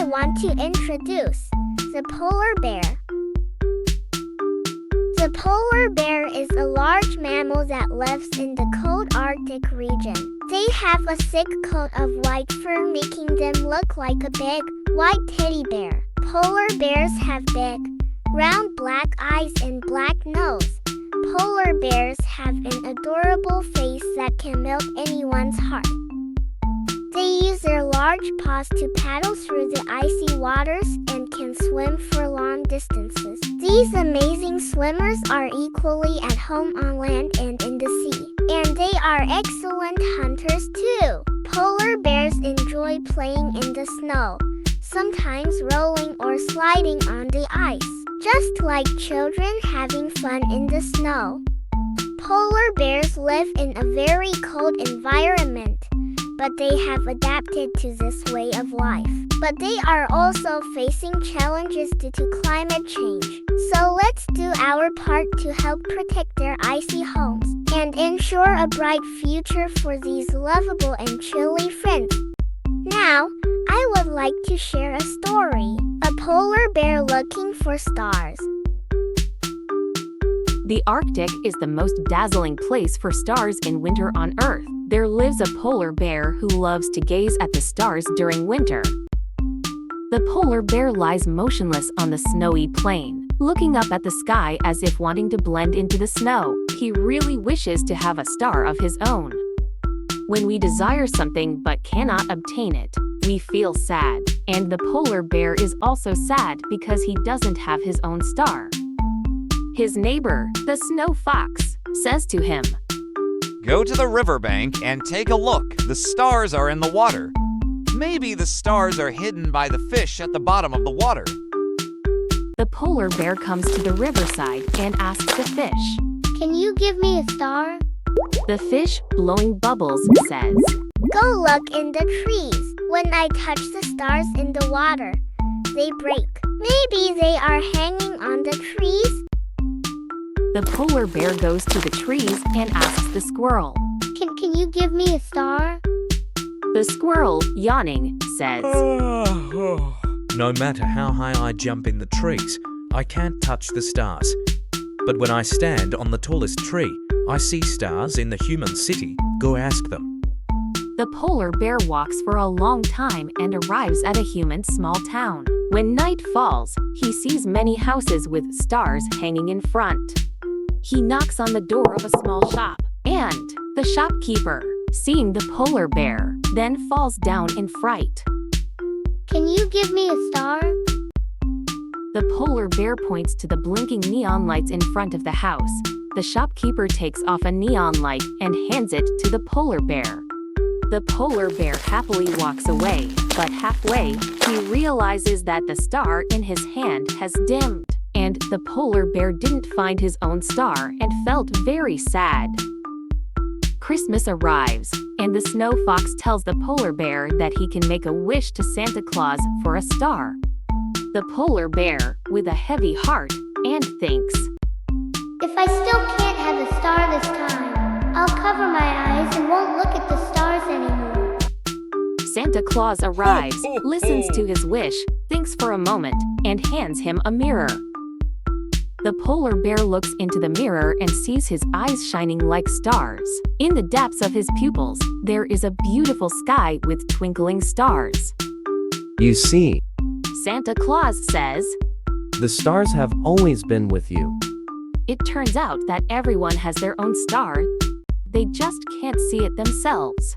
want to introduce the polar bear. The polar bear is a large mammal that lives in the cold Arctic region. They have a thick coat of white fur, making them look like a big, white teddy bear. Polar bears have big, round black eyes and black nose. Polar bears have an adorable face that can melt anyone's heart. They use their large paws to paddle through the icy waters and can swim for long distances. These amazing swimmers are equally at home on land and in the sea, and they are excellent hunters too. Polar bears enjoy playing in the snow, sometimes rolling or sliding on the ice, just like children having fun in the snow. Polar bears live in a very cold environment, but they have adapted to this way of life. But they are also facing challenges due to climate change. So let's do our part to help protect their icy homes and ensure a bright future for these lovable and chilly friends. Now, I would like to share a story. A polar bear looking for stars. The Arctic is the most dazzling place for stars in winter on Earth. There lives a polar bear who loves to gaze at the stars during winter. The polar bear lies motionless on the snowy plain, looking up at the sky as if wanting to blend into the snow. He really wishes to have a star of his own. When we desire something but cannot obtain it, we feel sad. And the polar bear is also sad because he doesn't have his own star. His neighbor, the snow fox, says to him, "Go to the riverbank and take a look. The stars are in the water. Maybe the stars are hidden by the fish at the bottom of the water." The polar bear comes to the riverside and asks the fish, "Can you give me a star?" The fish, blowing bubbles, says, "Go look in the trees. When I touch the stars in the water, they break. Maybe they are hanging on the trees." The polar bear goes to the trees and asks the squirrel, Can you give me a star?" The squirrel, yawning, says, No matter how high I jump in the trees, I can't touch the stars. But when I stand on the tallest tree, I see stars in the human city. Go ask them. The polar bear walks for a long time and arrives at a human small town. When night falls, he sees many houses with stars hanging in front. He knocks on the door of a small shop, and the shopkeeper, seeing the polar bear, then falls down in fright. "Can you give me a star?" The polar bear points to the blinking neon lights in front of the house. The shopkeeper takes off a neon light and hands it to the polar bear. The polar bear happily walks away, but halfway, he realizes that the star in his hand has dimmed, and the polar bear didn't find his own star and felt very sad. Christmas arrives, and the snow fox tells the polar bear that he can make a wish to Santa Claus for a star. The polar bear, with a heavy heart, and thinks, "If I still can't have a star this time, I'll cover my eyes and won't look at the stars anymore." Santa Claus arrives, listens to his wish, thinks for a moment, and hands him a mirror. The polar bear looks into the mirror and sees his eyes shining like stars. In the depths of his pupils, there is a beautiful sky with twinkling stars. You see, Santa Claus says, the stars have always been with you. It turns out that everyone has their own star. They just can't see it themselves.